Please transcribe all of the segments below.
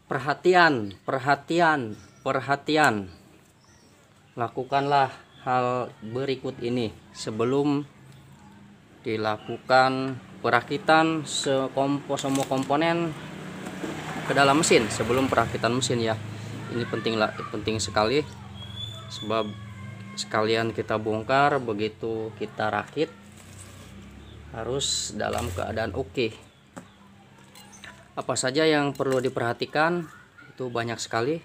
Perhatian, perhatian, perhatian. Lakukanlah hal berikut ini sebelum dilakukan perakitan semua komponen ke dalam mesin. Sebelum perakitan mesin ya, ini penting sekali, sebab sekalian kita bongkar, begitu kita rakit harus dalam keadaan oke. Apa saja yang perlu diperhatikan? Itu banyak sekali,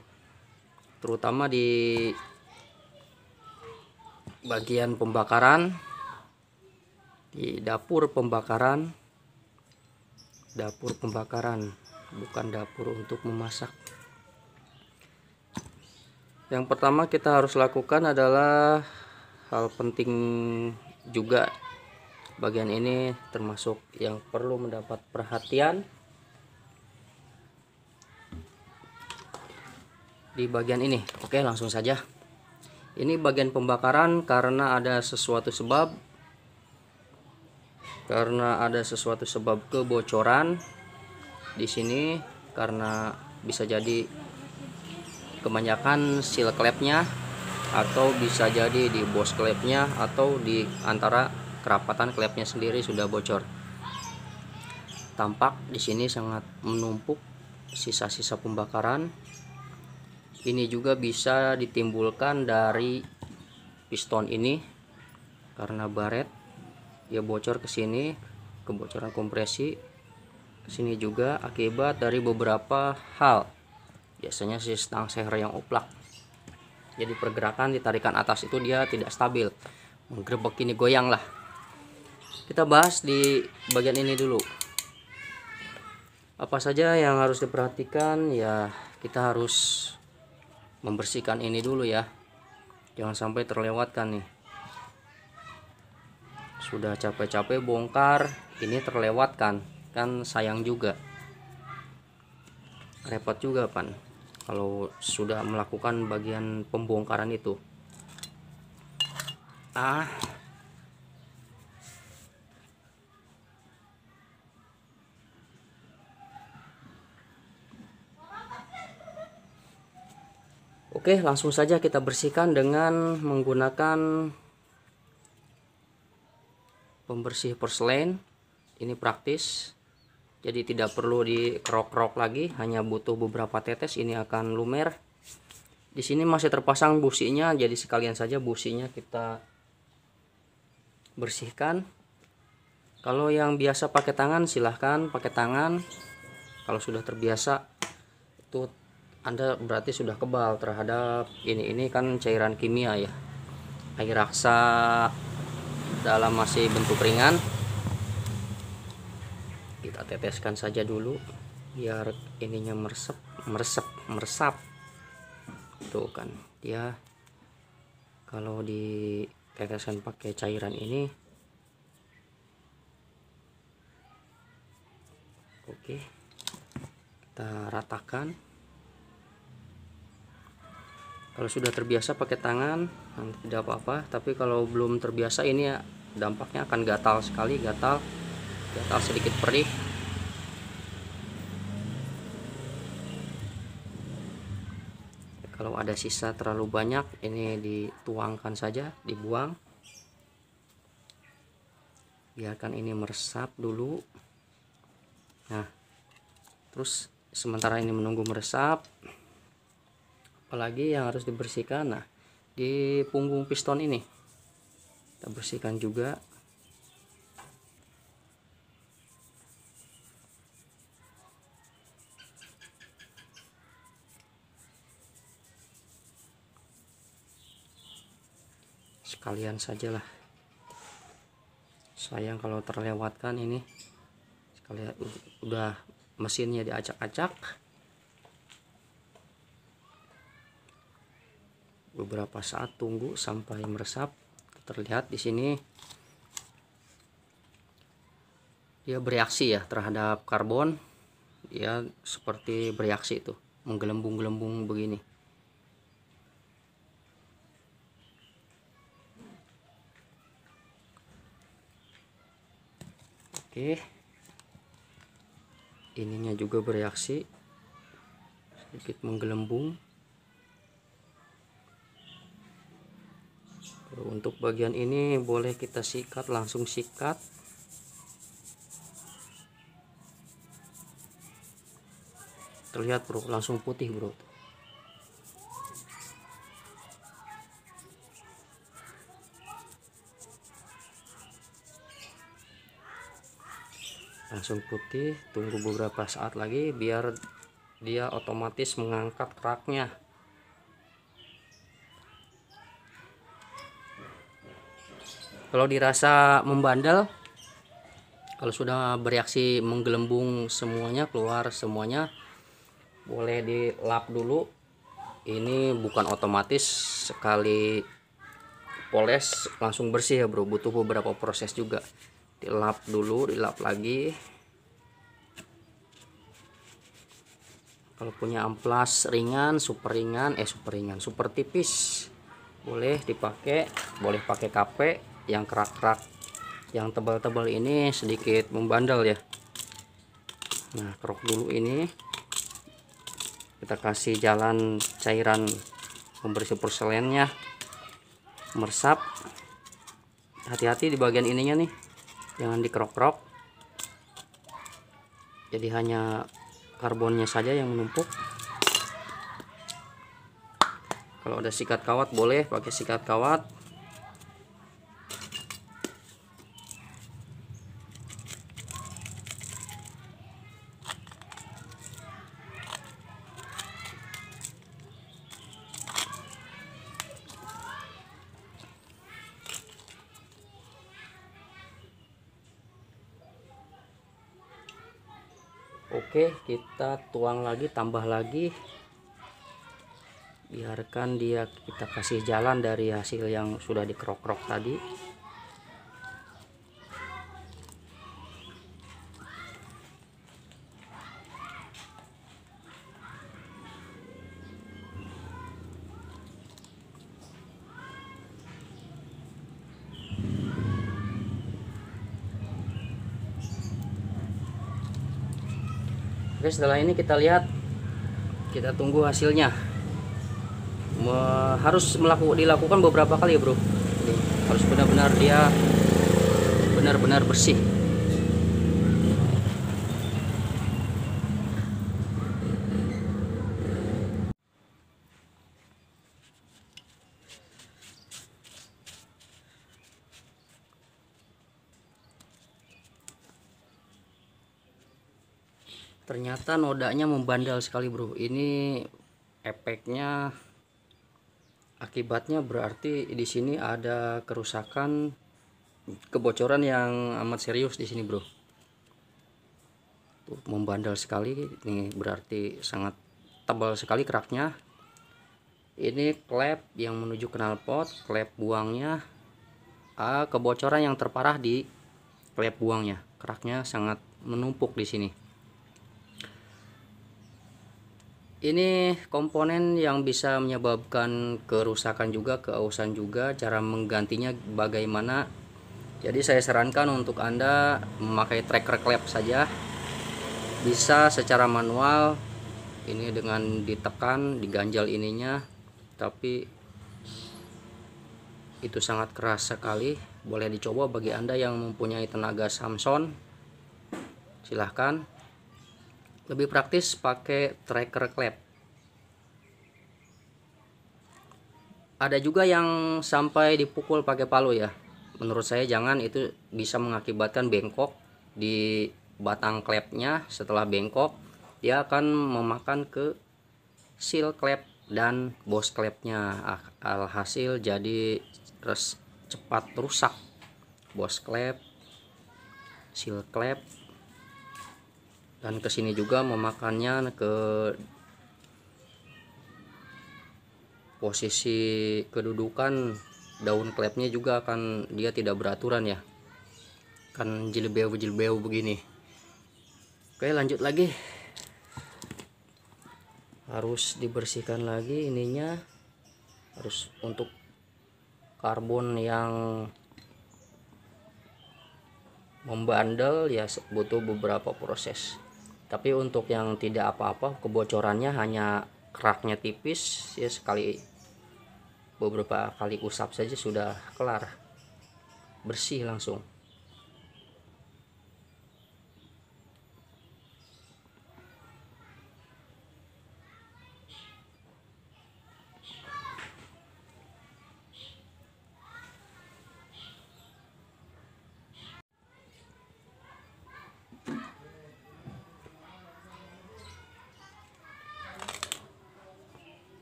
terutama di bagian pembakaran, di dapur pembakaran, bukan dapur untuk memasak. Yang pertama kita harus lakukan adalah hal penting juga, bagian ini termasuk yang perlu mendapat perhatian. Di bagian ini, oke, langsung saja. Ini bagian pembakaran karena ada sesuatu sebab kebocoran di sini, karena bisa jadi kebanyakan seal klepnya, atau bisa jadi di bos klepnya, atau di antara kerapatan klepnya sendiri sudah bocor. Tampak di sini sangat menumpuk sisa-sisa pembakaran. Ini juga bisa ditimbulkan dari piston ini, karena baret dia bocor ke sini, kebocoran kompresi. Sini juga akibat dari beberapa hal, biasanya si stang seher yang oplak. Jadi pergerakan di tarikan atas itu dia tidak stabil, menggerebek ini, goyang lah. Kita bahas di bagian ini dulu. Apa saja yang harus diperhatikan ya, kita harus membersihkan ini dulu ya, jangan sampai terlewatkan nih. Sudah capek-capek bongkar, ini terlewatkan, kan sayang juga, repot juga pan kalau sudah melakukan bagian pembongkaran itu. Oke, langsung saja kita bersihkan dengan menggunakan pembersih porselen. Ini praktis, jadi tidak perlu dikerok-kerok lagi, hanya butuh beberapa tetes, ini akan lumer. Di sini masih terpasang businya, jadi sekalian saja businya kita bersihkan. Kalau yang biasa pakai tangan silahkan pakai tangan. Kalau sudah terbiasa, itu Anda berarti sudah kebal terhadap ini kan cairan kimia ya, air raksa dalam masih bentuk ringan. Kita teteskan saja dulu biar ininya meresap. Tuh kan, dia kalau diteteskan pakai cairan ini, oke, kita ratakan. Kalau sudah terbiasa pakai tangan tidak apa-apa, tapi kalau belum terbiasa ini ya dampaknya akan gatal sekali, gatal sedikit perih. Kalau ada sisa terlalu banyak, ini dituangkan saja, dibuang. Biarkan ini meresap dulu. Nah, terus sementara ini menunggu meresap, apalagi yang harus dibersihkan, nah di punggung piston ini kita bersihkan juga. Sekalian sajalah, sayang kalau terlewatkan ini. Sekalian udah mesinnya diacak-acak, beberapa saat tunggu sampai meresap. Terlihat di sini dia bereaksi ya terhadap karbon, dia seperti bereaksi itu, menggelembung-gelembung begini. Oke, ininya juga bereaksi, sedikit menggelembung. Untuk bagian ini boleh kita sikat, langsung sikat. Terlihat bro, langsung putih bro. Langsung putih. Tunggu beberapa saat lagi biar dia otomatis mengangkat keraknya. Kalau dirasa membandel, kalau sudah bereaksi menggelembung semuanya, keluar semuanya, boleh dilap dulu. Ini bukan otomatis sekali poles langsung bersih ya bro, butuh beberapa proses juga. Dilap dulu, dilap lagi. Kalau punya amplas ringan, super tipis, boleh dipakai. Boleh pakai KP. Yang kerak-kerak yang tebal-tebal ini sedikit membandel ya. Nah, kerok dulu ini, kita kasih jalan cairan pembersih porselennya, meresap. Hati-hati di bagian ininya nih, jangan dikerok-kerok, jadi hanya karbonnya saja yang menumpuk. Kalau ada sikat kawat boleh pakai sikat kawat. Oke, kita tuang lagi, tambah lagi. Biarkan dia, kita kasih jalan dari hasil yang sudah dikerok-kerok tadi. Oke, setelah ini kita lihat, kita tunggu hasilnya. Harus dilakukan beberapa kali ya bro. Ini harus benar-benar dia benar-benar bersih. Ternyata nodanya membandel sekali bro. Ini efeknya, akibatnya berarti di sini ada kerusakan, kebocoran yang amat serius di sini bro. Tuh, membandel sekali. Ini berarti sangat tebal sekali keraknya. Ini klep yang menuju knalpot, klep buangnya. Kebocoran yang terparah di klep buangnya. Keraknya sangat menumpuk di sini. Ini komponen yang bisa menyebabkan kerusakan juga, keausan juga. Cara menggantinya bagaimana? Jadi saya sarankan untuk Anda memakai tracker klep saja. Bisa secara manual, ini dengan ditekan, diganjal ininya, tapi itu sangat keras sekali. Boleh dicoba bagi Anda yang mempunyai tenaga Samson, silahkan. Lebih praktis pakai tracker klep. Ada juga yang sampai dipukul pakai palu ya. Menurut saya jangan, itu bisa mengakibatkan bengkok di batang klepnya. Setelah bengkok, dia akan memakan ke seal klep dan bos klepnya. Alhasil jadi cepat rusak bos klep, seal klep, dan kesini juga memakannya ke posisi kedudukan daun klepnya juga, akan dia tidak beraturan ya, kan jilbeu begini. Oke, lanjut lagi, harus dibersihkan lagi ininya. Harus untuk karbon yang membandel ya butuh beberapa proses. Tapi untuk yang tidak apa-apa, kebocorannya hanya keraknya tipis ya, beberapa kali usap saja sudah kelar, bersih langsung.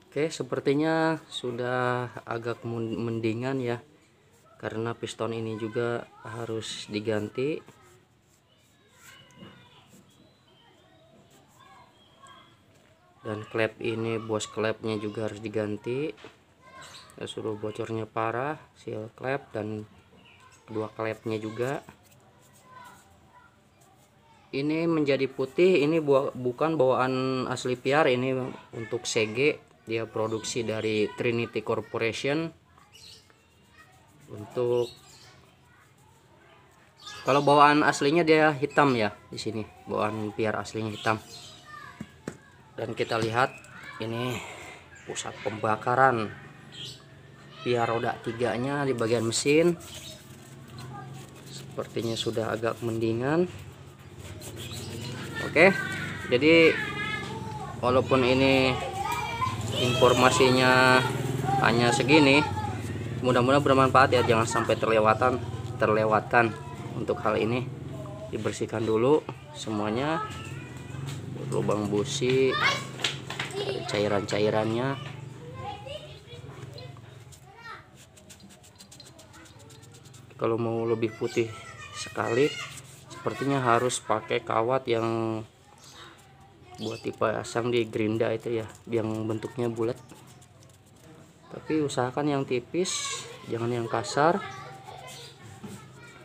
Oke, sepertinya sudah agak mendingan ya, karena piston ini juga harus diganti. Dan klep ini, bos klepnya juga harus diganti. Saya suruh bocornya parah, seal klep dan kedua klepnya juga. Ini menjadi putih, ini bukan bawaan asli PR, ini untuk CG. Dia produksi dari Trinity Corporation. Untuk kalau bawaan aslinya dia hitam ya, di sini bawaan PR aslinya hitam. Dan kita lihat ini pusat pembakaran PR roda 3-nya di bagian mesin. Sepertinya sudah agak mendingan. Oke, jadi walaupun ini informasinya hanya segini, mudah-mudahan bermanfaat ya, jangan sampai terlewatkan untuk hal ini. Dibersihkan dulu semuanya, lubang busi, cairan-cairannya. Kalau mau lebih putih sekali, sepertinya harus pakai kawat yang buat dipasang di gerinda itu ya, yang bentuknya bulat. Tapi usahakan yang tipis, jangan yang kasar.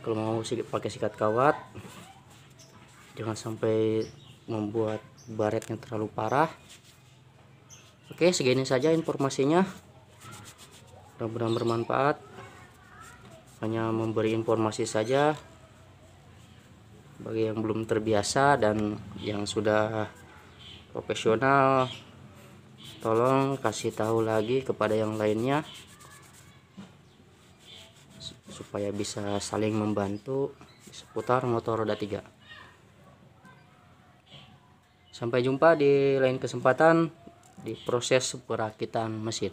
Kalau mau pakai sikat kawat, jangan sampai membuat baretnya terlalu parah. Oke, segini saja informasinya. Mudah-mudahan bermanfaat. Hanya memberi informasi saja bagi yang belum terbiasa, dan yang sudah profesional tolong kasih tahu lagi kepada yang lainnya supaya bisa saling membantu seputar motor roda 3. Sampai jumpa di lain kesempatan di proses perakitan mesin.